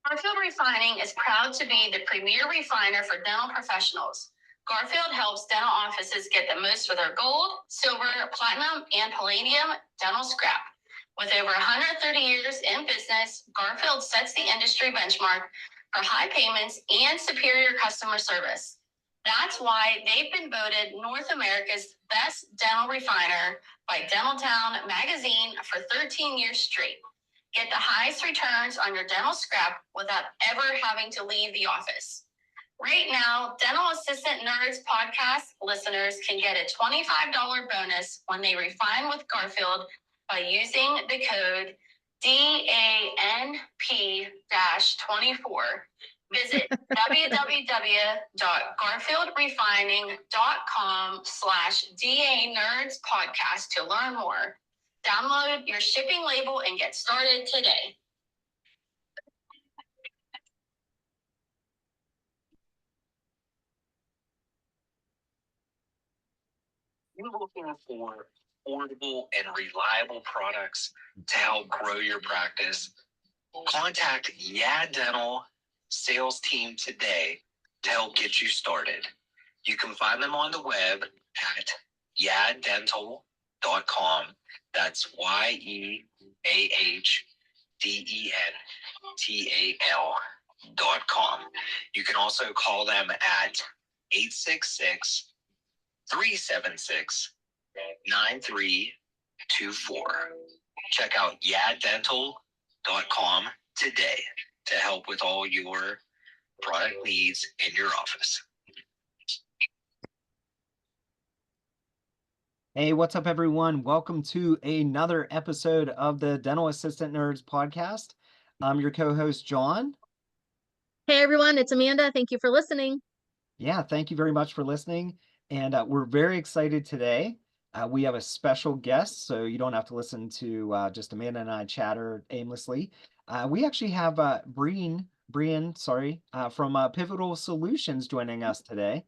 Garfield Refining is proud to be the premier refiner for dental professionals. Garfield helps dental offices get the most for their gold, silver, platinum, and palladium dental scrap. With over 130 years in business, Garfield sets the industry benchmark for high payments and superior customer service. That's why they've been voted North America's best dental refiner by Dentaltown magazine for 13 years straight. Get the highest returns on your dental scrap without ever having to leave the office. Right now, Dental Assistant Nerds podcast listeners can get a $25 bonus when they refine with Garfield by using the code DANP-24. Visit www.garfieldrefining.com/DA Nerds podcast to learn more. Download your shipping label and get started today. You're looking for affordable and reliable products to help grow your practice. Contact Dental sales team today to help get you started. You can find them on the web at yaddental.com. That's YEAHDENTAL.com. You can also call them at 866-376-9324. Check out yaddental.com today to help with all your product needs in your office. Hey, what's up, everyone? Welcome to another episode of the Dental Assistant Nerds podcast. I'm your co-host, John. Hey, everyone, it's Amanda. Thank you for listening. Yeah, thank you very much for listening. And we're very excited today. We have a special guest, so you don't have to listen to just Amanda and I chatter aimlessly. We actually have Brian, from Pivotal Solutions joining us today.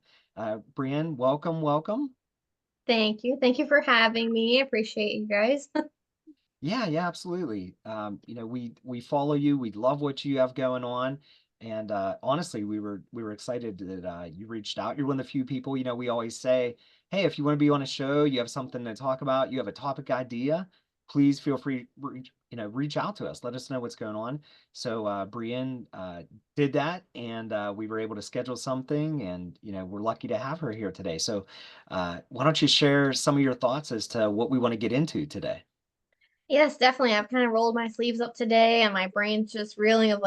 Brian, welcome. Thank you. Thank you for having me. I appreciate you guys. Yeah, absolutely. We follow you. We love what you have going on. And honestly, we were excited that you reached out. You're one of the few people, we always say, hey, if you want to be on a show, you have something to talk about, you have a topic idea, please feel free, reach out to us. Let us know what's going on. So Brienne did that, and we were able to schedule something, and we're lucky to have her here today. So why don't you share some of your thoughts as to what we want to get into today? Yes, definitely. I've kind of rolled my sleeves up today, and my brain's just reeling of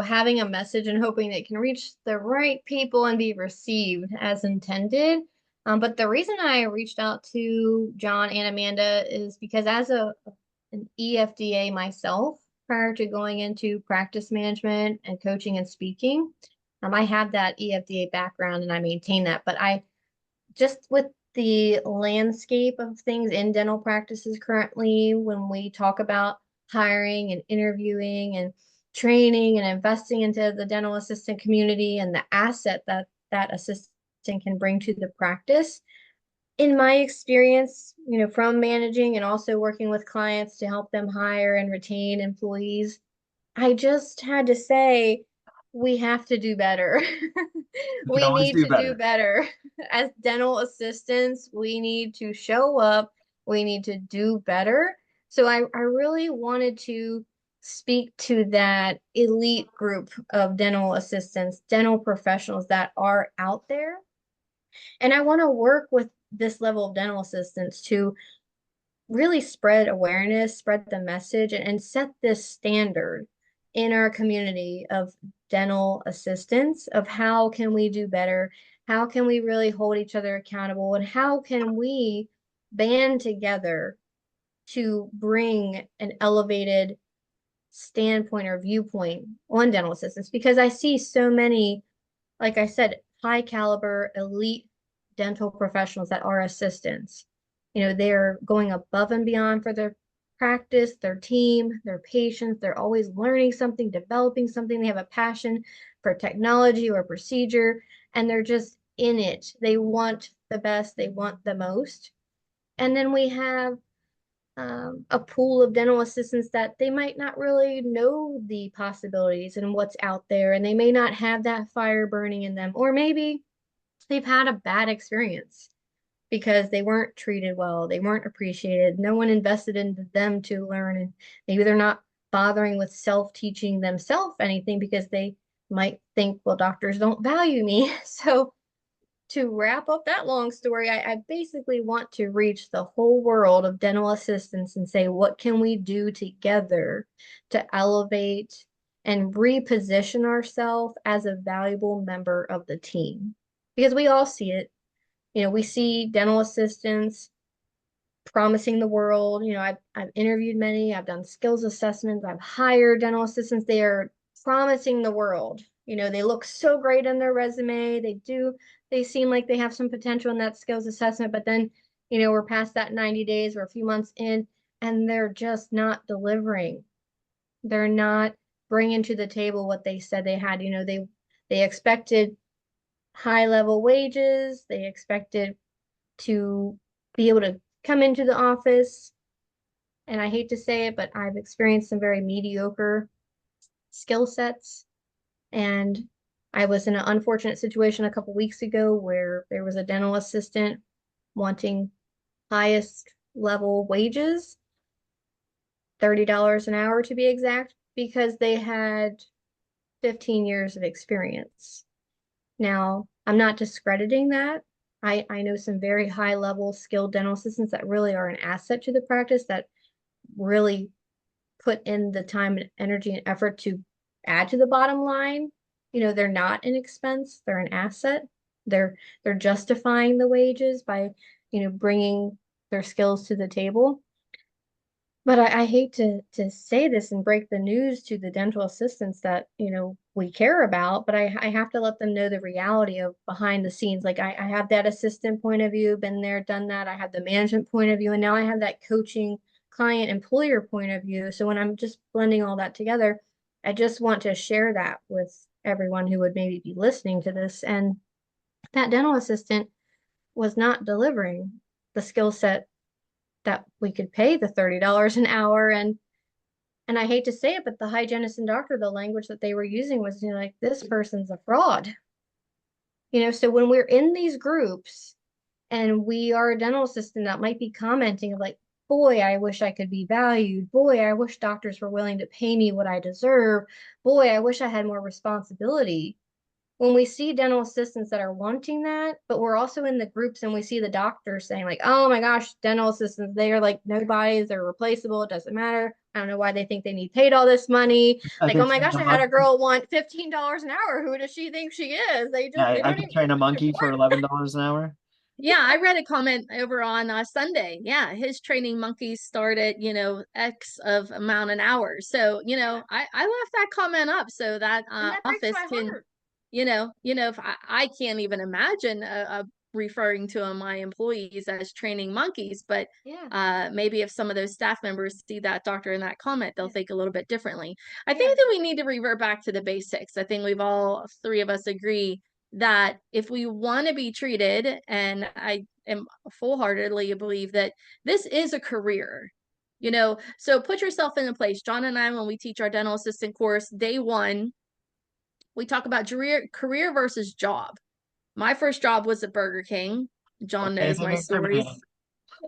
having a message and hoping that it can reach the right people and be received as intended. But the reason I reached out to John and Amanda is because as an EFDA myself, prior to going into practice management and coaching and speaking, I have that EFDA background and I maintain that. But I just with the landscape of things in dental practices currently, when we talk about hiring and interviewing and training and investing into the dental assistant community and the asset that that assistant can bring to the practice. In my experience, from managing and also working with clients to help them hire and retain employees, I just had to say, we have to do better. We need to do better. As dental assistants, we need to show up. We need to do better. So I really wanted to speak to that elite group of dental assistants, dental professionals that are out there. And I want to work with this level of dental assistants to really spread awareness, spread the message, and set this standard in our community of dental assistants of how can we do better, how can we really hold each other accountable, and how can we band together to bring an elevated standpoint or viewpoint on dental assistants. Because I see so many, like I said, high caliber, elite dental professionals that are assistants. They're going above and beyond for their practice, their team, their patients. They're always learning something, developing something. They have a passion for technology or procedure, and they're just in it. They want the best, they want the most. And then we have a pool of dental assistants that they might not really know the possibilities and what's out there, and they may not have that fire burning in them, or maybe they've had a bad experience because they weren't treated well, they weren't appreciated, no one invested into them to learn, and maybe they're not bothering with self-teaching themselves anything because they might think, well, doctors don't value me. So to wrap up that long story, I basically want to reach the whole world of dental assistants and say, what can we do together to elevate and reposition ourselves as a valuable member of the team? Because we all see it. We see dental assistants promising the world. I've interviewed many, I've done skills assessments, I've hired dental assistants. They are promising the world. They look so great in their resume. They seem like they have some potential in that skills assessment, but then, we're past that 90 days or a few months in, and they're just not delivering. They're not bringing to the table what they said they had. They expected high level wages. They expected to be able to come into the office. And I hate to say it, but I've experienced some very mediocre skill sets. And I was in an unfortunate situation a couple weeks ago where there was a dental assistant wanting highest level wages, $30 an hour to be exact, because they had 15 years of experience. Now, I'm not discrediting that. I know some very high level skilled dental assistants that really are an asset to the practice, that really put in the time and energy and effort to add to the bottom line. They're not an expense, they're an asset. They're justifying the wages by, bringing their skills to the table. But I hate to say this and break the news to the dental assistants that, we care about, but I have to let them know the reality of behind the scenes. Like I have that assistant point of view, been there, done that. I have the management point of view, and now I have that coaching client employer point of view. So when I'm just blending all that together, I just want to share that with everyone who would maybe be listening to this. And that dental assistant was not delivering the skill set that we could pay the $30 an hour. And I hate to say it, but the hygienist and doctor, the language that they were using was, like, this person's a fraud. So when we're in these groups and we are a dental assistant that might be commenting of like, boy, I wish I could be valued. Boy, I wish doctors were willing to pay me what I deserve. Boy, I wish I had more responsibility. When we see dental assistants that are wanting that, but we're also in the groups and we see the doctors saying like, oh my gosh, dental assistants, they are like nobodies, they're replaceable, it doesn't matter. I don't know why they think they need paid all this money. I Like, could oh my train gosh, a I had a monkey. girl want $15 an hour. Who does she think she is? They Yeah, I don't could even train a know monkey for $11 an hour. Yeah, I read a comment over on Sunday. Yeah, his training monkeys start at, X of amount an hour. So, I left that comment up so that and that breaks office my can, heart. if I can't even imagine referring to my employees as training monkeys, but Yeah. maybe if some of those staff members see that doctor in that comment, they'll think a little bit differently. I Yeah. think that we need to revert back to the basics. I think we've all three of us agree that if we want to be treated, and I am full-heartedly believe that this is a career, so put yourself in a place. John and I, when we teach our dental assistant course, day one, we talk about career versus job. My first job was at Burger King. John Don't say knows anything my stories.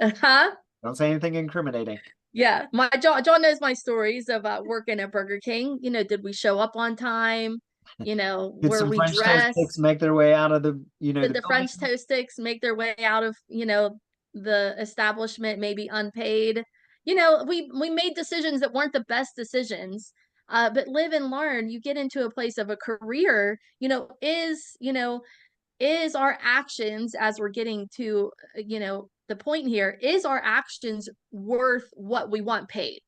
incriminating. Huh? Don't say anything incriminating. Yeah, my John knows my stories about working at Burger King. Did we show up on time? Did Were some we French toast dressed? sticks make their way out of the, Did the the building? French toast sticks make their way out of, the establishment, maybe unpaid? We made decisions that weren't the best decisions. But live and learn. You get into a place of a career, is our actions, as we're getting to, the point here, is our actions worth what we want paid?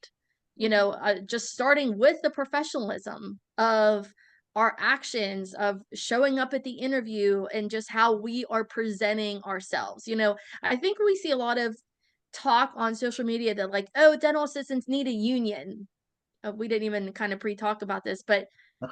Just starting with the professionalism of our actions, of showing up at the interview, and just how we are presenting ourselves. I think we see a lot of talk on social media that like, oh, dental assistants need a union. We didn't even kind of pre-talk about this, but I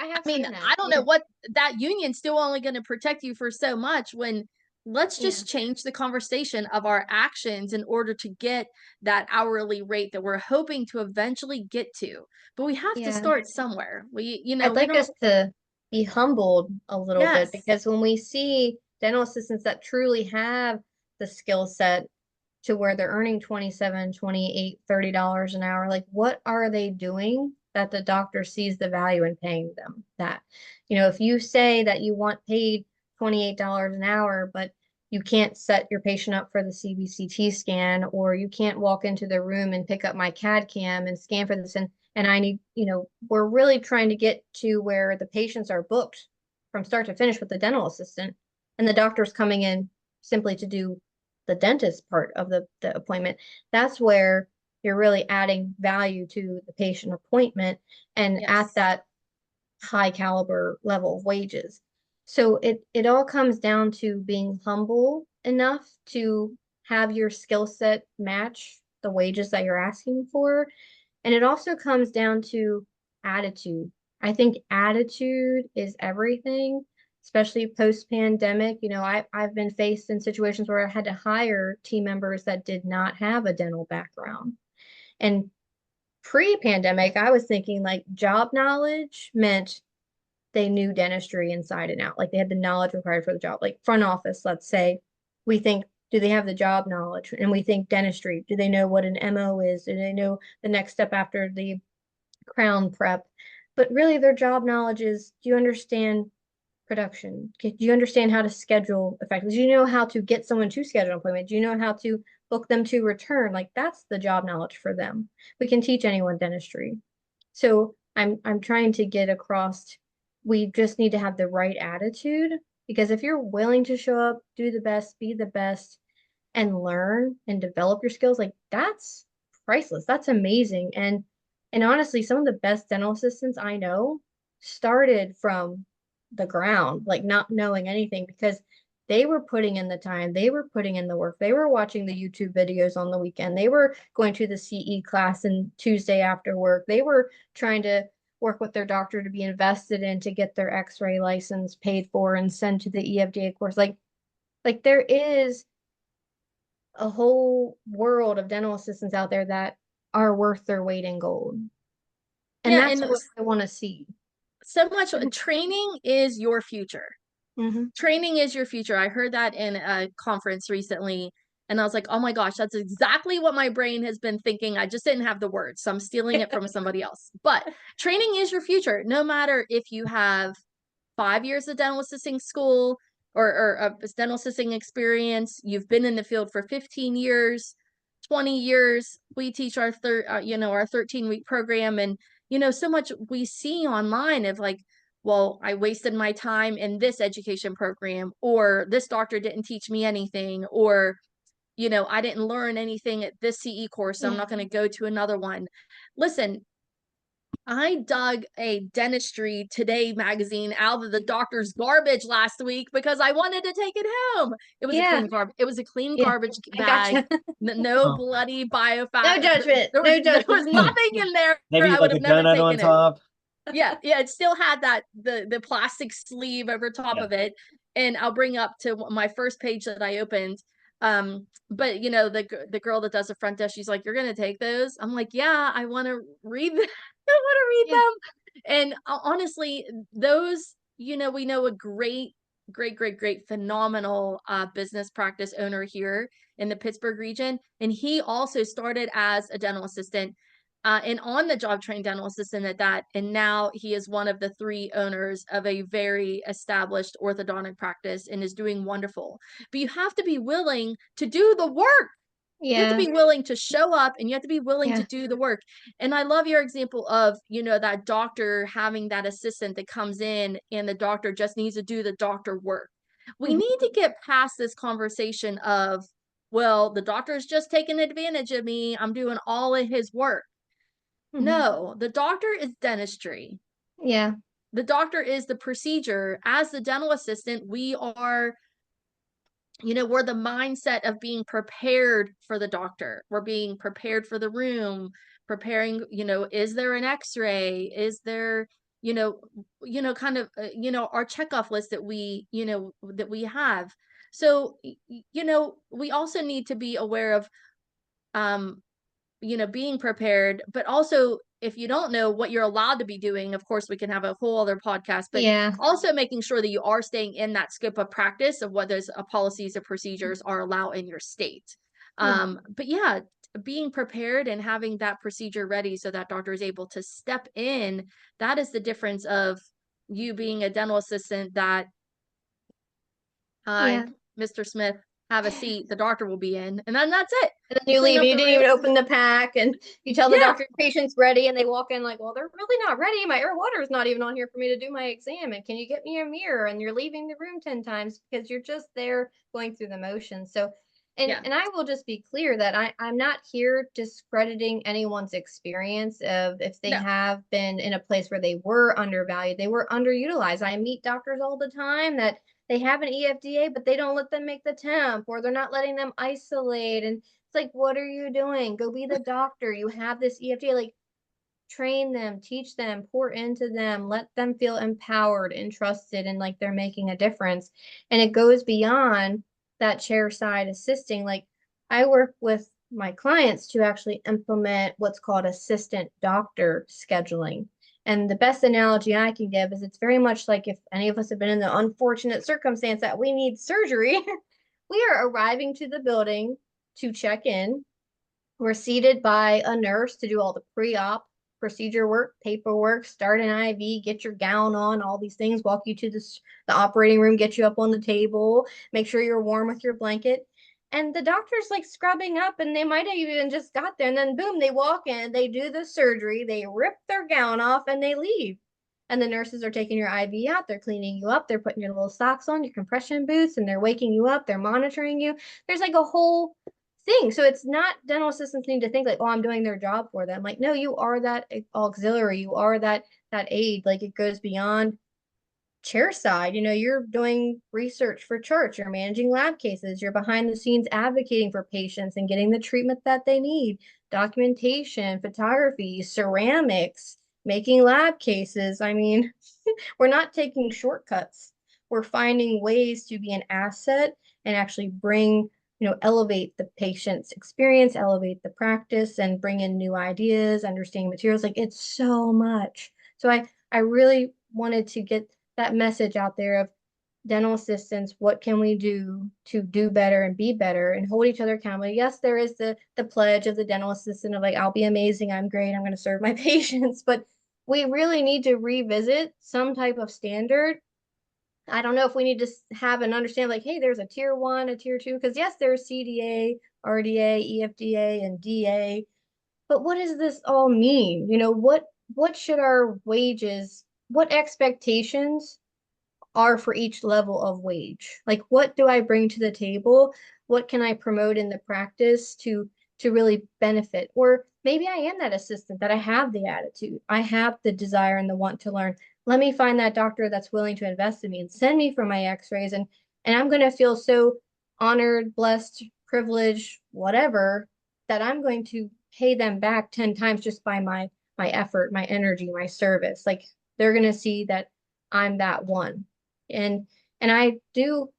have I mean, seen that. I don't know what that union's still only going to protect you for so much when let's Yeah. just change the conversation of our actions in order to get that hourly rate that we're hoping to eventually get to. But we have to Yeah. start somewhere. We, you know, I'd we like don't, us to be humbled a little bit, yes, because when we see dental assistants that truly have the skill set to where they're earning 27, 28, $30 an hour, like what are they doing that the doctor sees the value in paying them that? You know, if you say that you want paid $28 an hour, but you can't set your patient up for the CBCT scan, or you can't walk into the room and pick up my CAD cam and scan for this, and I need, you know, we're really trying to get to where the patients are booked from start to finish with the dental assistant, and the doctor's coming in simply to do the dentist part of the appointment. That's where you're really adding value to the patient appointment and at yes, that high caliber level of wages. So it all comes down to being humble enough to have your skill set match the wages that you're asking for. And it also comes down to attitude. I think attitude is everything, especially post-pandemic. You know, I've been faced in situations where I had to hire team members that did not have a dental background. And pre-pandemic, I was thinking like job knowledge meant they knew dentistry inside and out. Like they had the knowledge required for the job. Like front office, let's say, we think, do they have the job knowledge? And we think dentistry, do they know what an MO is? Do they know the next step after the crown prep? But really their job knowledge is, do you understand production? Do you understand how to schedule effectively? Do you know how to get someone to schedule an appointment? Do you know how to book them to return? Like that's the job knowledge for them. We can teach anyone dentistry. So I'm trying to get across, we just need to have the right attitude, because if you're willing to show up, do the best, be the best, and learn and develop your skills, like that's priceless. That's amazing. And honestly, some of the best dental assistants I know started from the ground, like not knowing anything, because they were putting in the time, they were putting in the work, they were watching the YouTube videos on the weekend, they were going to the CE class and Tuesday after work, they were trying to work with their doctor to be invested in to get their x-ray license paid for and sent to the EFDA course. Like there is a whole world of dental assistants out there that are worth their weight in gold. And yeah, that's and what I want to see. so much training is your future. Mm-hmm. Training is your future. I heard that in a conference recently, and I was like, oh my gosh, that's exactly what my brain has been thinking. I just didn't have the words, so I'm stealing it from somebody else. But training is your future, no matter if you have 5 years of dental assisting school or a dental assisting experience, you've been in the field for 15 years, 20 years. We teach our our 13-week program, and so much we see online of like, well, I wasted my time in this education program, or this doctor didn't teach me anything, or I didn't learn anything at this CE course, so I'm not going to go to another one. Listen, I dug a Dentistry Today magazine out of the doctor's garbage last week because I wanted to take it home. It was a Yeah. clean Yeah. garbage I bag. gotcha. No Oh. bloody biofat. No judgment. There No was judgment. nothing in there. Maybe I like would a have never donut on taken it. top. Yeah, it still had that the plastic sleeve over top Yeah. of it. And I'll bring up to my first page that I opened. But the girl that does the front desk, she's like, "You're gonna take those?" I'm like, "Yeah, I want to read them. I want to read Yeah. them." And honestly, those, we know a great, phenomenal business practice owner here in the Pittsburgh region. And he also started as a dental assistant and on the job trained dental assistant at that. And now he is one of the 3 owners of a very established orthodontic practice and is doing wonderful. But you have to be willing to do the work. You have to Yeah. be willing to show up, and you have to be willing Yeah. to do the work. And I love your example of, that doctor having that assistant that comes in and the doctor just needs to do the doctor work. We Mhm. need to get past this conversation of, well, the doctor's just taking advantage of me. I'm doing all of his work. Mhm. No, the doctor is dentistry. Yeah. The doctor is the procedure. As the dental assistant, we are we're the mindset of being prepared for the doctor. We're being prepared for the room, preparing, is there an x-ray? Is there, kind of, our checkoff list that we have. So, we also need to be aware of, um, being prepared, but also if you don't know what you're allowed to be doing, of course, we can have a whole other podcast, but Yeah. also making sure that you are staying in that scope of practice of what those policies or procedures are allowed in your state. Yeah. But yeah, being prepared and having that procedure ready so that doctor is able to step in, that is the difference of you being a dental assistant that, hi, Yeah. Mr. Smith, have a seat, the doctor will be in, and then that's it. And then You you clean leave, up and you the didn't even room. open the pack, and you tell the Yeah. doctor your patient's ready, and they walk in like, well, they're really not ready. My air water is not even on here for me to do my exam. And can you get me a mirror? And you're leaving the room 10 times because you're just there going through the motions. So, Yeah. and I will just be clear that I'm not here discrediting anyone's experience of if they No. have been in a place where they were undervalued, they were underutilized. I meet doctors all the time that they have an EFDA, but they don't let them make the temp, or they're not letting them isolate. And it's like, what are you doing? Go be the doctor. You have this EFDA, like train them, teach them, pour into them, let them feel empowered and trusted and like they're making a difference. And it goes beyond that chair side assisting. Like I work with my clients to actually implement what's called assistant doctor scheduling. And the best analogy I can give is it's very much like if any of us have been in the unfortunate circumstance that we need surgery, we are arriving to the building to check in. We're seated by a nurse to do all the pre-op procedure work, paperwork, start an IV, get your gown on, all these things, walk you to the operating room, get you up on the table, make sure you're warm with your blanket. And the doctor's like scrubbing up, and they might have even just got there. And then boom, they walk in, they do the surgery, they rip their gown off, and they leave. And the nurses are taking your IV out, they're cleaning you up, they're putting your little socks on, your compression boots, and they're waking you up, they're monitoring you. There's like a whole thing. So it's not dental assistants need to think like, oh, I'm doing their job for them. Like, no, you are that auxiliary, you are that aid. Like it goes beyond chair side. You're doing research for church, you're managing lab cases, you're behind the scenes advocating for patients and getting the treatment that they need, documentation, photography, ceramics, making lab cases. I mean, we're not taking shortcuts. We're finding ways to be an asset and actually bring, elevate the patient's experience, elevate the practice, and bring in new ideas, understanding materials. Like it's so much. So I really wanted to get that message out there of dental assistants, what can we do to do better and be better and hold each other accountable? Yes, there is the pledge of the dental assistant of like, I'll be amazing, I'm great, I'm going to serve my patients, but we really need to revisit some type of standard. I don't know if we need to have and understand like, hey, there's a tier 1, a tier 2, because yes, there's CDA, RDA, EFDA, and DA. But what does this all mean? What should our wages, what expectations are for each level of wage? Like, what do I bring to the table? What can I promote in the practice to really benefit? Or maybe I am that assistant that I have the attitude, I have the desire and the want to learn. Let me find that doctor that's willing to invest in me and send me for my x-rays, and I'm going to feel so honored, blessed, privileged, whatever, that I'm going to pay them back 10 times just by my effort, my energy, my service. Like they're going to see that I'm that one. And I do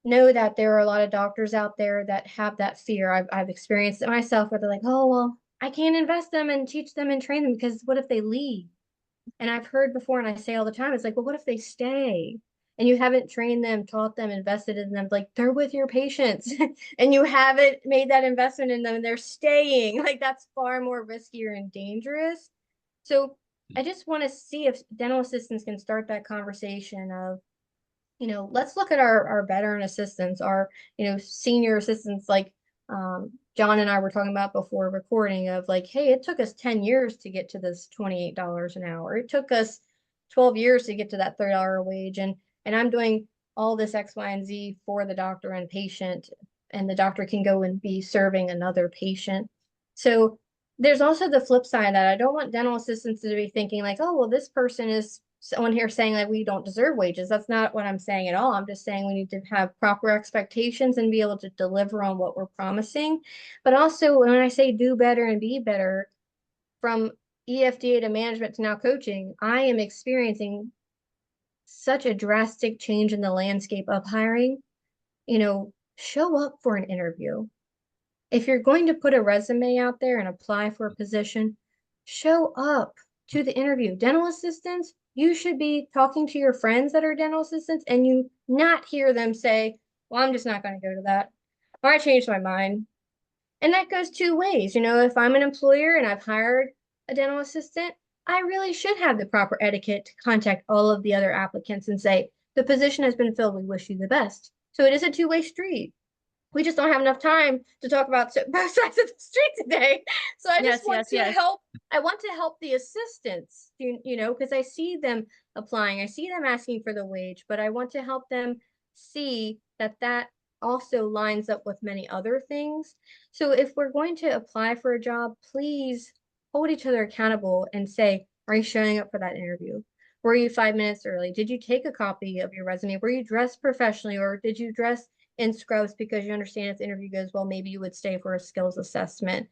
know that there are a lot of doctors out there that have that fear. I've experienced it myself where they're like, oh, well, I can't invest them and teach them and train them because what if they leave? And I've heard before, and I say all the time, it's like, well, what if they stay? And you haven't trained them, taught them, invested in them. Like they're with your patients and you haven't made that investment in them and they're staying. Like that's far more riskier and dangerous. So I just want to see if dental assistants can start that conversation of, let's look at our veteran assistants, our, senior assistants, like John and I were talking about before recording of like, hey, it took us 10 years to get to this $28 an hour. It took us 12 years to get to that $30 wage. And I'm doing all this X, Y, and Z for the doctor and patient, and the doctor can go and be serving another patient. So there's also the flip side that I don't want dental assistants to be thinking like, oh, well, this person is someone here saying like we don't deserve wages. That's not what I'm saying at all. I'm just saying we need to have proper expectations and be able to deliver on what we're promising. But also when I say do better and be better, from EFDA to management to now coaching, I am experiencing such a drastic change in the landscape of hiring show up for an interview. If you're going to put a resume out there and apply for a position, show up to the interview. Dental assistants, you should be talking to your friends that are dental assistants and you not hear them say, well, I'm just not going to go to that. Or I changed my mind. And that goes two ways. If I'm an employer and I've hired a dental assistant, I really should have the proper etiquette to contact all of the other applicants and say, the position has been filled. We wish you the best. So it is a two-way street. We just don't have enough time to talk about both sides of the street today. So I just want to help. I want to help the assistants, because I see them applying. I see them asking for the wage, but I want to help them see that also lines up with many other things. So if we're going to apply for a job, please hold each other accountable and say, are you showing up for that interview? Were you 5 minutes early? Did you take a copy of your resume? Were you dressed professionally, or did you dress in scrubs because you understand if the interview goes well, maybe you would stay for a skills assessment?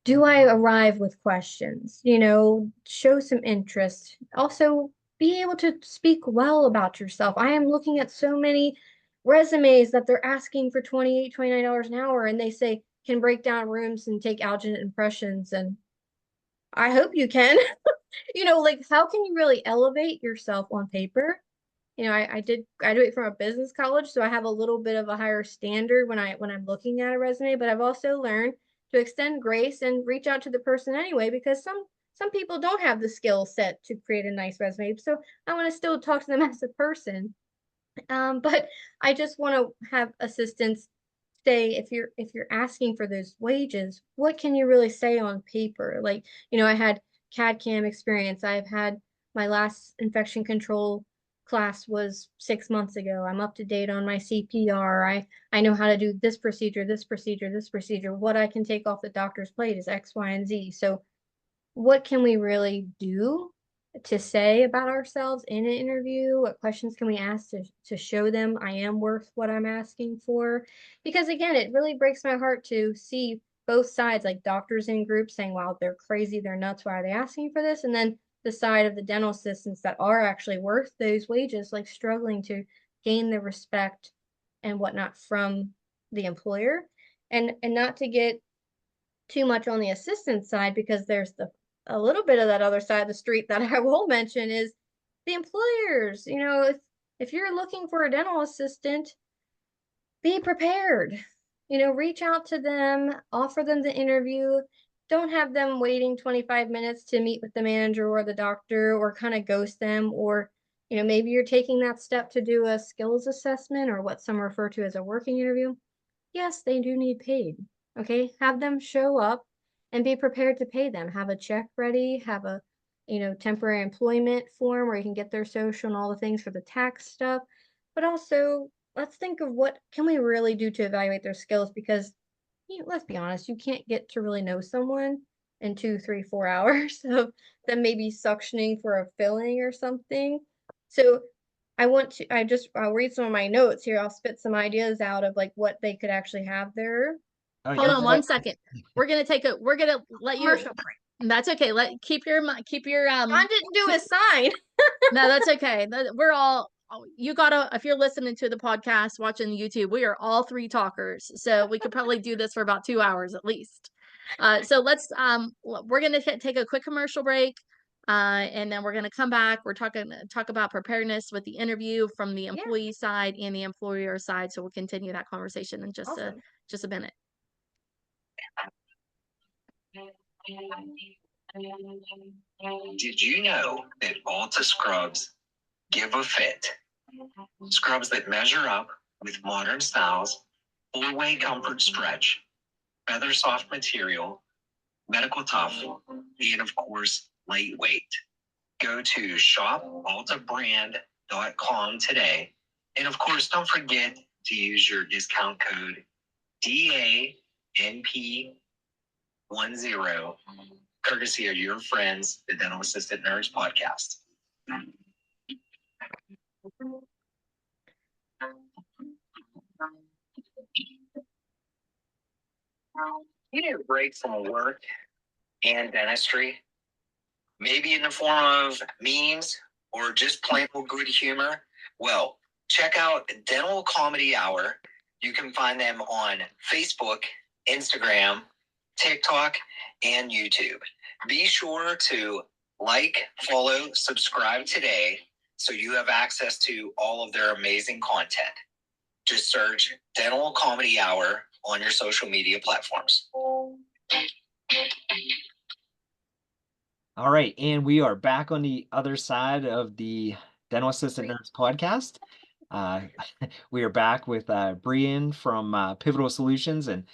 Do I arrive with questions? Show some interest. Also, be able to speak well about yourself. I am looking at so many resumes that they're asking for $28, $29 an hour, and they say can break down rooms and take alginate impressions. And I hope you can. How can you really elevate yourself on paper? I did graduate from a business college, so I have a little bit of a higher standard when I'm looking at a resume, but I've also learned to extend grace and reach out to the person anyway, because some people don't have the skill set to create a nice resume. So I want to still talk to them as a person. But I just want to have assistants say, if you're asking for those wages, what can you really say on paper? I had CAD CAM experience. I've had my last infection control class was 6 months ago. I'm up to date on my CPR. I know how to do this procedure, this procedure, this procedure. What I can take off the doctor's plate is X, Y, and Z. So what can we really do to say about ourselves in an interview? What questions can we ask to show them I am worth what I'm asking for? Because again, it really breaks my heart to see both sides, like doctors in groups saying, wow, they're crazy, they're nuts, why are they asking for this? And then the side of the dental assistants that are actually worth those wages, like struggling to gain the respect and whatnot from the employer. And not to get too much on the assistant side, because there's a little bit of that other side of the street that I will mention is the employers. If you're looking for a dental assistant, be prepared. Reach out to them, offer them the interview. Don't have them waiting 25 minutes to meet with the manager or the doctor, or kind of ghost them. Or maybe you're taking that step to do a skills assessment, or what some refer to as a working interview. Yes, they do need paid. Okay, have them show up and be prepared to pay them. Have a check ready, have a temporary employment form where you can get their social and all the things for the tax stuff. But also, let's think of what can we really do to evaluate their skills, because let's be honest, you can't get to really know someone in 2, 3, 4 hours of them maybe suctioning for a filling or something. So I'll read some of my notes here. I'll spit some ideas out of like what they could actually have there. Hold on one second. We're gonna let you. Commercial break. That's okay. Keep your. John didn't do his sign. No, that's okay. We're all. You gotta. If you're listening to the podcast, watching YouTube, we are all three talkers, so we could probably do this for about 2 hours at least. So let's. We're gonna take a quick commercial break. And then we're going to come back. We're talk about preparedness with the interview from the employee side and the employer side. So we'll continue that conversation in just a minute. Did you know that Alta scrubs give a fit? Scrubs that measure up with modern styles, full-way comfort stretch, feather soft material, medical tough, and of course, lightweight. Go to shopaltabrand.com today. And of course, don't forget to use your discount code DANP10, courtesy of your friends, the Dental Assistant Nerds Podcast. You need a break from work and dentistry, maybe in the form of memes or just plain old good humor? Well, check out Dental Comedy Hour You can find them on Facebook, Instagram, TikTok, and YouTube. Be sure to like, follow, subscribe today so you have access to all of their amazing content. Just search Dental Comedy Hour on your social media platforms. All right, and we are back on the other side of the Dental Assistant Nerds podcast. We are back with Brian from Pivotal Solutions, and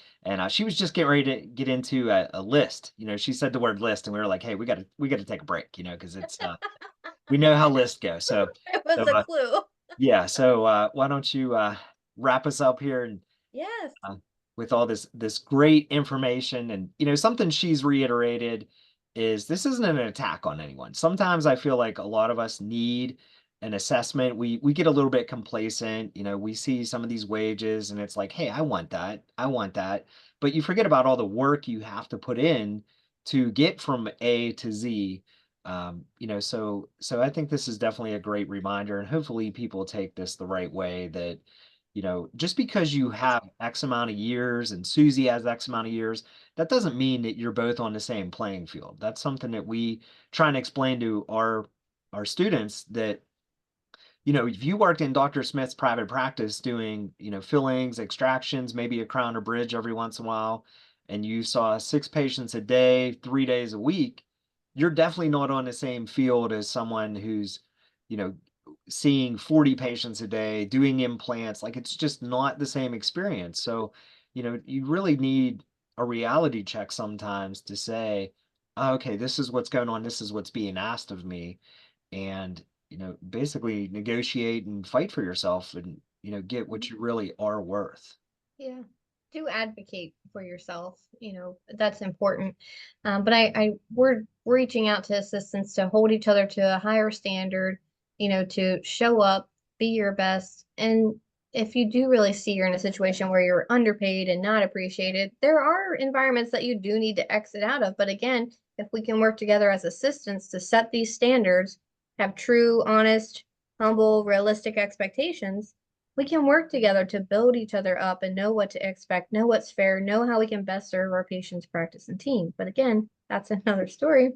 she was just getting ready to get into a list. You know, she said the word list, and we were like, hey, we gotta take a break, you know, because it's we know how lists go. So It was a clue. yeah, so why don't you wrap us up here and Yes. with all this great information. And you know, something she's reiterated is this isn't an attack on anyone. Sometimes I feel like a lot of us need an assessment. We get a little bit complacent. You know, we see some of these wages and it's like, hey, I want that, but you forget about all the work you have to put in to get from A to Z. You know, so I think this is definitely a great reminder, and hopefully people take this the right way, that you know, just because you have X amount of years and Susie has X amount of years, that doesn't mean that you're both on the same playing field. That's something that we try and explain to our students, that you know, if you worked in Dr. Smith's private practice doing, you know, fillings, extractions, maybe a crown or bridge every once in a while, and you saw 6 patients a day, 3 days a week, you're definitely not on the same field as someone who's, you know, seeing 40 patients a day, doing implants. Like, it's just not the same experience. So, you know, you really need a reality check sometimes to say, "Oh, okay, this is what's going on. This is what's being asked of me." And you know, basically negotiate and fight for yourself, and you know, get what you really are worth. Yeah. To advocate for yourself, you know, that's important. But we're reaching out to assistants to hold each other to a higher standard, you know, to show up, be your best. And if you do really see you're in a situation where you're underpaid and not appreciated, there are environments that you do need to exit out of. But again, if we can work together as assistants to set these standards, have true, honest, humble, realistic expectations, we can work together to build each other up and know what to expect, know what's fair, know how we can best serve our patients, practice, and team. But again, that's another story.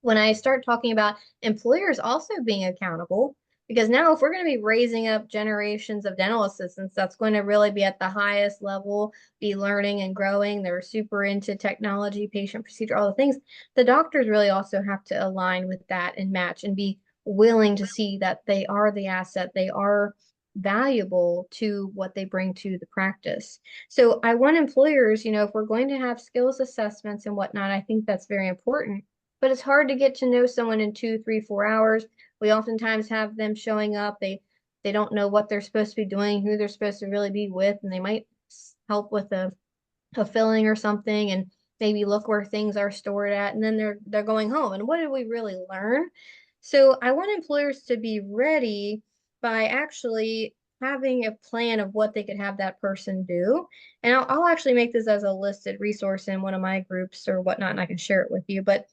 When I start talking about employers also being accountable, because now if we're going to be raising up generations of dental assistants, that's going to really be at the highest level, be learning and growing. They're super into technology, patient procedure, all the things. The doctors really also have to align with that and match and be willing to see that they are the asset, they are valuable to what they bring to the practice. So I want employers, you know, if we're going to have skills assessments and whatnot, I think that's very important. But it's hard to get to know someone in 2, 3, 4 hours. We oftentimes have them showing up. They don't know what they're supposed to be doing, who they're supposed to really be with, and they might help with a filling or something, and maybe look where things are stored at, and then they're going home. And what did we really learn? So I want employers to be ready by actually having a plan of what they could have that person do. And I'll actually make this as a listed resource in one of my groups or whatnot, and I can share it with you. But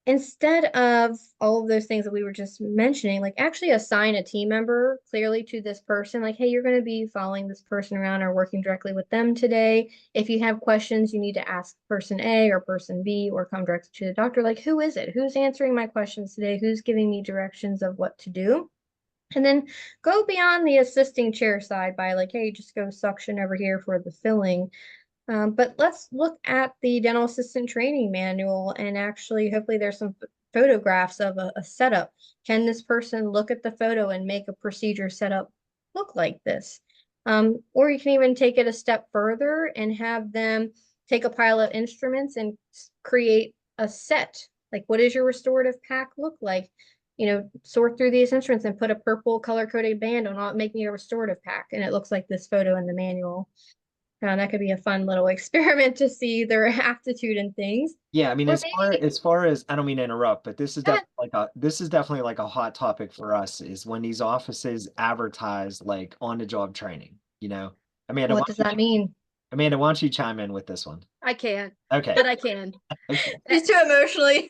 instead of all of those things that we were just mentioning, like actually assign a team member clearly to this person, like, hey, you're going to be following this person around or working directly with them today. If you have questions, you need to ask person A or person B, or come directly to the doctor. Like, who is it? Who's answering my questions today? Who's giving me directions of what to do? And then go beyond the assisting chair side by like, hey, just go suction over here for the filling. But let's look at the dental assistant training manual, and actually, hopefully there's some photographs of a setup. Can this person look at the photo and make a procedure setup look like this? Or you can even take it a step further and have them take a pile of instruments and create a set. Like, what does your restorative pack look like? You know, sort through these instruments and put a purple color-coded band on all, making a restorative pack, and it looks like this photo in the manual. That could be a fun little experiment to see their aptitude in things. Yeah, I mean, Or as far as, I don't mean to interrupt, but maybe this is definitely like a hot topic for us, is when these offices advertise like on the job training, you know. Amanda, what does that mean? Amanda, why don't you chime in with this one? I can't, Okay. but I can. Okay. She's too emotionally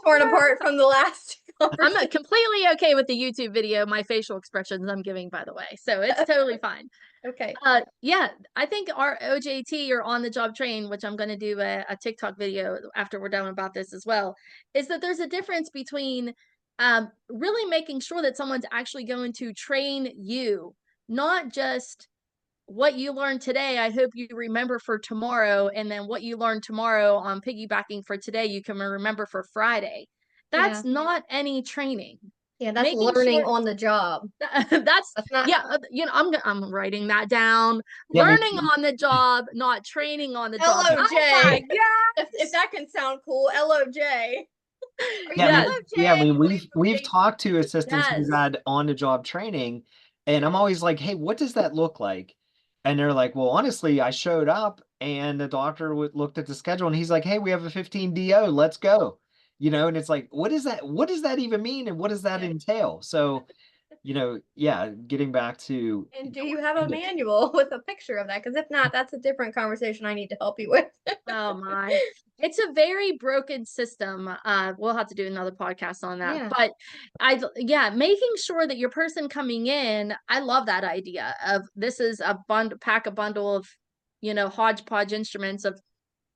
torn apart from the last I'm completely okay with the YouTube video, my facial expressions I'm giving, by the way. So it's totally fine. Okay. Yeah, I think our OJT or on the job train, which I'm going to do a TikTok video after we're done about this as well, is that there's a difference between really making sure that someone's actually going to train you, not just what you learned today, I hope you remember for tomorrow. And then what you learned tomorrow on piggybacking for today, you can remember for Friday. Yeah. That's not any training. Yeah, that's Making learning sure on the job. that's not yeah, I'm writing that down. Yeah, Learning on the job, not training on the job. LOJ. Oh my god. If that can sound cool, LOJ. Are you yeah, Yes. yeah. I mean, LOJ? we've talked to assistants who've Yes. had on the job training, and I'm always like, hey, what does that look like? And they're like, well, honestly, I showed up and the doctor looked at the schedule and he's like, hey, we have a 15 DO, let's go. And it's like, what is that? What does that even mean? And what does that Yeah. entail? So, yeah, getting back to, And do you have a manual with a picture of that? Because if not, that's a different conversation I need to help you with. Oh my. It's a very broken system. We'll have to do another podcast on that. Yeah. But making sure that your person coming in, I love that idea of this is a bundle of, hodgepodge instruments of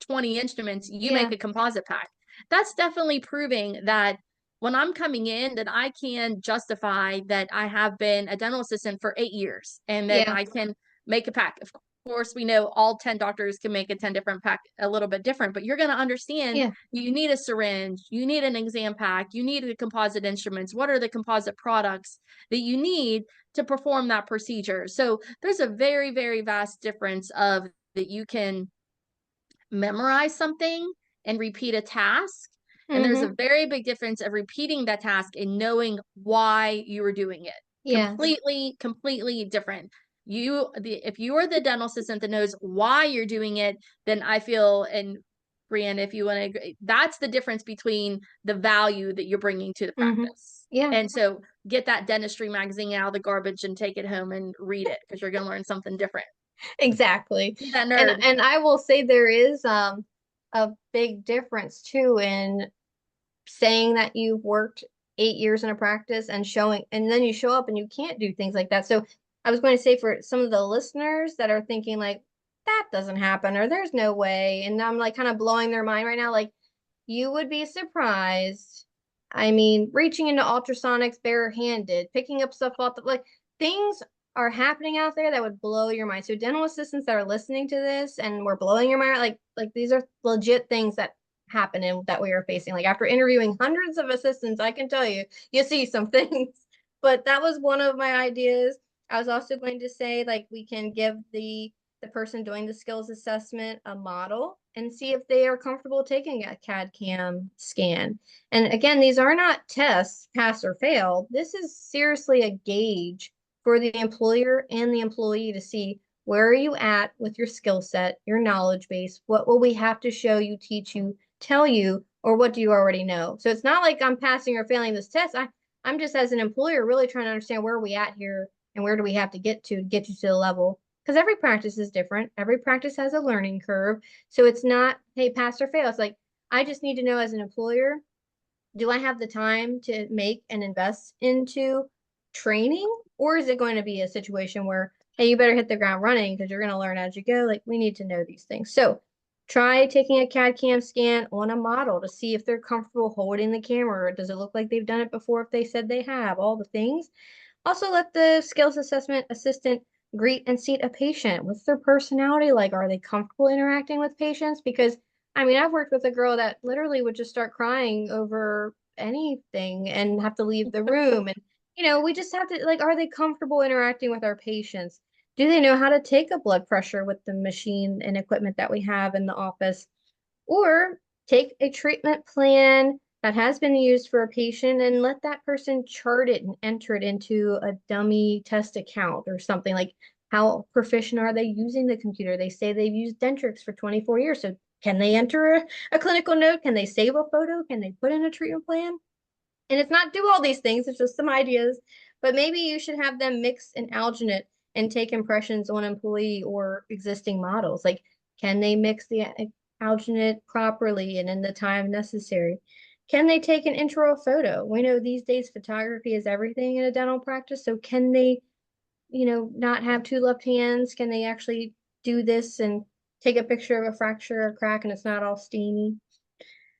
20 instruments, you make a composite pack. That's definitely proving that when I'm coming in, that I can justify that I have been a dental assistant for 8 years and that I can make a pack. Of course, we know all 10 doctors can make a 10 different pack a little bit different, but you're going to understand you need a syringe, you need an exam pack, you need the composite instruments. What are the composite products that you need to perform that procedure? So there's a very, very vast difference of that you can memorize something and repeat a task. And there's a very big difference of repeating that task and knowing why you were doing it. Yeah. Completely different. If you are the dental assistant that knows why you're doing it, then I feel, and Brianna, if you want to agree, that's the difference between the value that you're bringing to the practice. Yeah. And so get that dentistry magazine out of the garbage and take it home and read it because you're going to learn something different. Exactly. Be that nerd. And I will say there is a big difference too in saying that you've worked 8 years in a practice and showing, and then you show up and you can't do things like that. So I was going to say for some of the listeners that are thinking like, that doesn't happen or there's no way. And I'm like kind of blowing their mind right now. Like you would be surprised. I mean, reaching into ultrasonics barehanded, picking up stuff off the, like things are happening out there that would blow your mind. So dental assistants that are listening to this and we're blowing your mind, like these are legit things that happen and that we are facing. Like after interviewing hundreds of assistants, I can tell you, you see some things. But that was one of my ideas. I was also going to say like we can give the person doing the skills assessment a model and see if they are comfortable taking a CAD CAM scan. And again, these are not tests, pass or fail. This is seriously a gauge for the employer and the employee to see where are you at with your skill set, your knowledge base, what will we have to show you, teach you, tell you, or what do you already know? So it's not like I'm passing or failing this test. I'm just as an employer really trying to understand where are we at here and where do we have to get you to the level. Because every practice is different. Every practice has a learning curve. So it's not, hey, pass or fail. It's like, I just need to know as an employer, do I have the time to make and invest into training? Or is it going to be a situation where, hey, you better hit the ground running because you're going to learn as you go? Like, we need to know these things. So try taking a CAD CAM scan on a model to see if they're comfortable holding the camera. Does it look like they've done it before if they said they have? All the things. Also, let the skills assessment assistant greet and seat a patient. What's their personality like? Are they comfortable interacting with patients? Because I mean, I've worked with a girl that literally would just start crying over anything and have to leave the room. And, we just have to, like, are they comfortable interacting with our patients? Do they know how to take a blood pressure with the machine and equipment that we have in the office? Or take a treatment plan that has been used for a patient and let that person chart it and enter it into a dummy test account or something. Like, how proficient are they using the computer? They say they've used Dentrix for 24 years. So can they enter a clinical note? Can they save a photo? Can they put in a treatment plan? And it's not do all these things, it's just some ideas. But maybe you should have them mix an alginate and take impressions on employee or existing models. Like, can they mix the alginate properly and in the time necessary? Can they take an intro photo? We know these days photography is everything in a dental practice. So can they, not have two left hands? Can they actually do this and take a picture of a fracture or crack and it's not all steamy?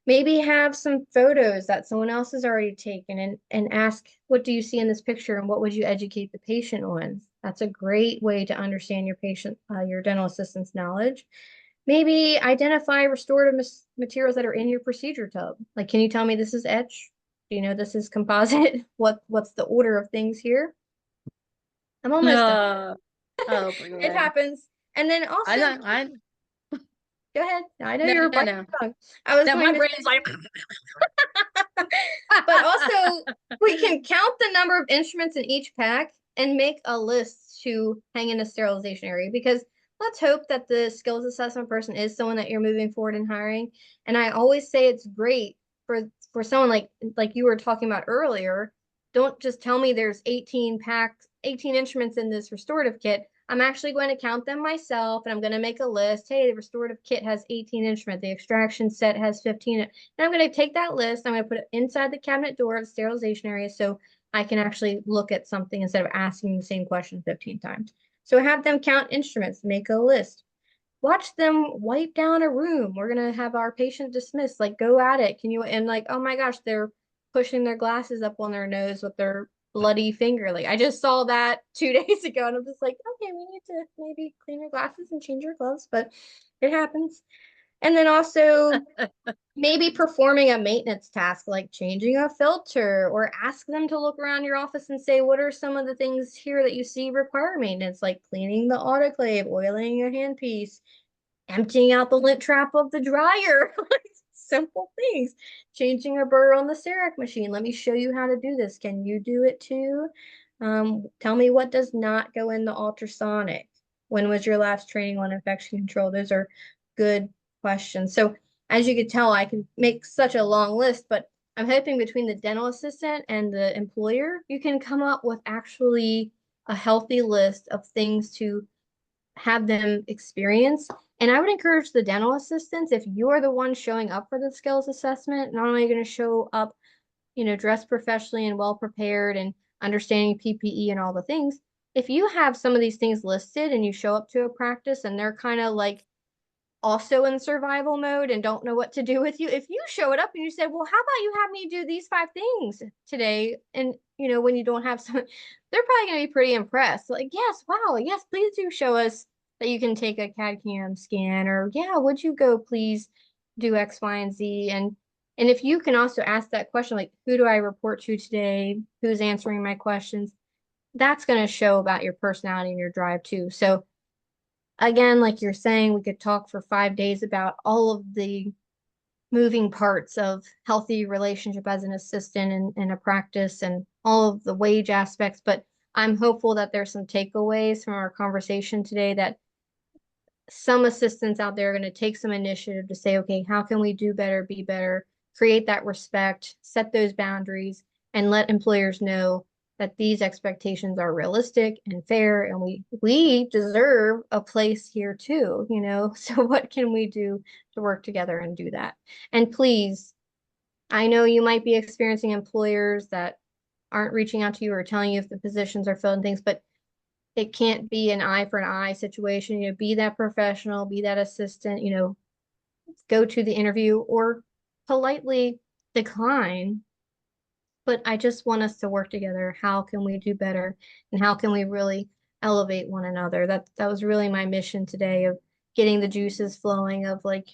Maybe have some photos that someone else has already taken and ask, what do you see in this picture and what would you educate the patient on? That's a great way to understand your patient, your dental assistant's knowledge. Maybe identify restorative materials that are in your procedure tub. Like, can you tell me this is etch? Do you know this is composite? What's the order of things here? I'm almost done. Oh, It happens. And then also, I go ahead. I know no, you're no, biting no. your tongue. I was No, going my to brain's like, but also we can count the number of instruments in each pack and make a list to hang in a sterilization area, because let's hope that the skills assessment person is someone that you're moving forward in hiring. And I always say it's great for someone like you were talking about earlier. Don't just tell me there's 18 instruments in this restorative kit. I'm actually going to count them myself and I'm going to make a list. Hey, the restorative kit has 18 instruments. The extraction set has 15. And I'm going to take that list. I'm going to put it inside the cabinet door of the sterilization area so I can actually look at something instead of asking the same question 15 times. So have them count instruments, make a list. Watch them wipe down a room. We're going to have our patient dismissed. Like, go at it. Can you? And like, oh my gosh, they're pushing their glasses up on their nose with their bloody finger. Like, I just saw that 2 days ago and I'm just like, okay, we need to maybe clean your glasses and change your gloves, but it happens. And then also maybe performing a maintenance task like changing a filter, or ask them to look around your office and say, what are some of the things here that you see require maintenance, like cleaning the autoclave, oiling your handpiece, emptying out the lint trap of the dryer. Simple things. Changing a burr on the Cerac machine. Let me show you how to do this. Can you do it too? Tell me what does not go in the ultrasonic. When was your last training on infection control? Those are good questions. So as you can tell, I can make such a long list, but I'm hoping between the dental assistant and the employer, you can come up with actually a healthy list of things to have them experience. And I would encourage the dental assistants, if you're the one showing up for the skills assessment, not only going to show up, dressed professionally and well prepared and understanding PPE and all the things, if you have some of these things listed and you show up to a practice and they're kind of like also in survival mode and don't know what to do with you, if you show it up and you say, well, how about you have me do these 5 things today, and when you don't have some, they're probably going to be pretty impressed, like, yes, wow, yes, please do show us that you can take a CAD CAM scan, or yeah, would you go please do X, Y, and Z. And if you can also ask that question, like, who do I report to today, who's answering my questions, that's going to show about your personality and your drive too. So again, like you're saying, we could talk for 5 days about all of the moving parts of healthy relationship as an assistant in a practice and all of the wage aspects. But I'm hopeful that there's some takeaways from our conversation today, that some assistants out there are going to take some initiative to say, okay, how can we do better, be better, create that respect, set those boundaries, and let employers know that these expectations are realistic and fair, and we deserve a place here too, So what can we do to work together and do that? And please, I know you might be experiencing employers that aren't reaching out to you or telling you if the positions are filled and things, but it can't be an eye for an eye situation. Be that professional, be that assistant, go to the interview or politely decline. But I just want us to work together. How can we do better? And how can we really elevate one another? That was really my mission today, of getting the juices flowing of like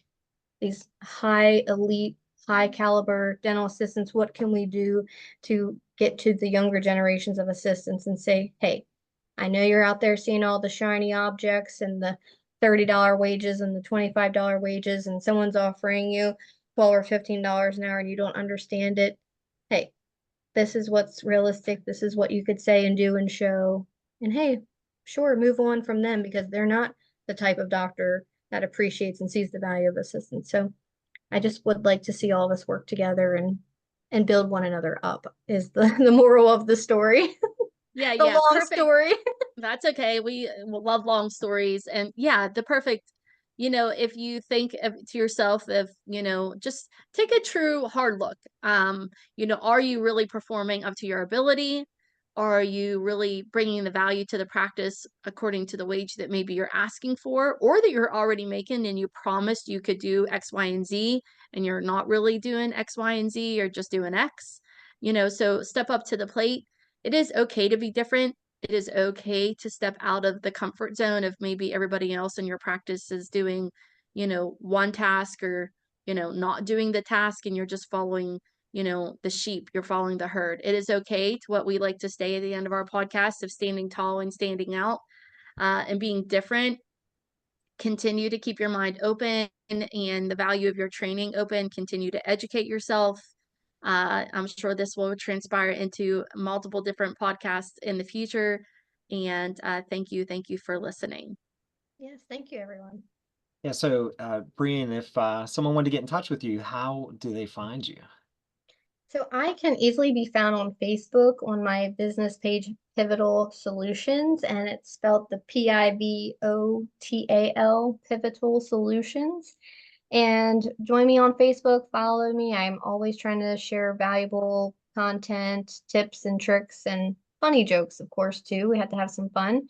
these high elite, high caliber dental assistants. What can we do to get to the younger generations of assistants and say, hey, I know you're out there seeing all the shiny objects and the $30 wages and the $25 wages, and someone's offering you 12 or $15 an hour and you don't understand it. Hey, this is what's realistic. This is what you could say and do and show. And hey, sure, move on from them, because they're not the type of doctor that appreciates and sees the value of assistance. So I just would like to see all of us work together and build one another up, is the moral of the story. Yeah, The yeah, long perfect. story. That's okay. We love long stories. And yeah, the perfect if you think to yourself, if, just take a true hard look. Are you really performing up to your ability? Are you really bringing the value to the practice according to the wage that maybe you're asking for, or that you're already making and you promised you could do X, Y, and Z, and you're not really doing X, Y, and Z, you're just doing X? So step up to the plate. It is okay to be different. It is okay to step out of the comfort zone of maybe everybody else in your practice is doing, one task, or, not doing the task, and you're just following, the sheep, you're following the herd. It is okay to, what we like to say at the end of our podcast, of standing tall and standing out, and being different. Continue to keep your mind open and the value of your training open. Continue to educate yourself. I'm sure this will transpire into multiple different podcasts in the future. And thank you for listening. Yes, thank you, everyone. Yeah, so Brian, if someone wanted to get in touch with you, how do they find you? So I can easily be found on Facebook on my business page, Pivotal Solutions, and it's spelled the PIVOTAL, Pivotal Solutions. And join me on Facebook, follow me. I'm always trying to share valuable content, tips and tricks, and funny jokes, of course, too. We have to have some fun.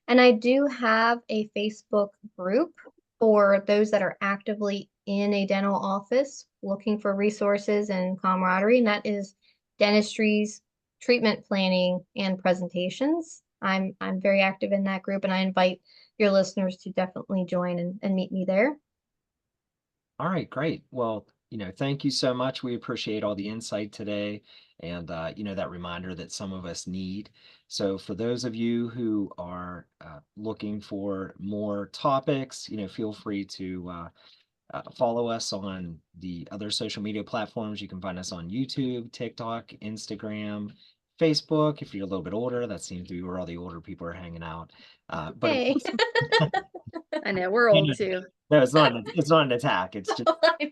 And I do have a Facebook group for those that are actively in a dental office looking for resources and camaraderie, and that is dentistry's treatment planning and presentations. I'm very active in that group, and I invite your listeners to definitely join and meet me there. All right, great. Well, thank you so much. We appreciate all the insight today and, that reminder that some of us need. So for those of you who are looking for more topics, feel free to follow us on the other social media platforms. You can find us on YouTube, TikTok, Instagram, Facebook. If you're a little bit older, that seems to be where all the older people are hanging out. But of Hey. course, I know we're old too. no, it's not an attack. It's just, I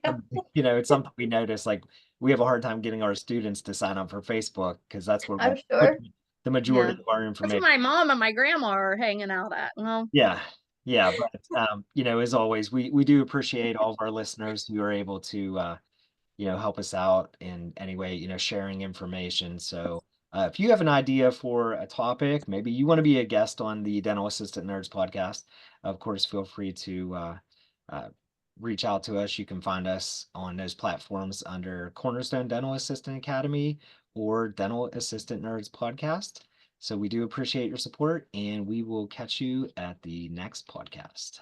know. it's something we notice, like we have a hard time getting our students to sign up for Facebook because that's where I'm we put sure. the majority Yeah. of our That's where information. my mom and my grandma are hanging out at. Well, Yeah. Yeah. But, as always, we do appreciate all of our listeners who are able to, help us out in any way, sharing information. So if you have an idea for a topic, maybe you want to be a guest on the Dental Assistant Nerds podcast, of course, feel free to uh, reach out to us. You can find us on those platforms under Cornerstone Dental Assistant Academy or Dental Assistant Nerds podcast. So we do appreciate your support, and we will catch you at the next podcast.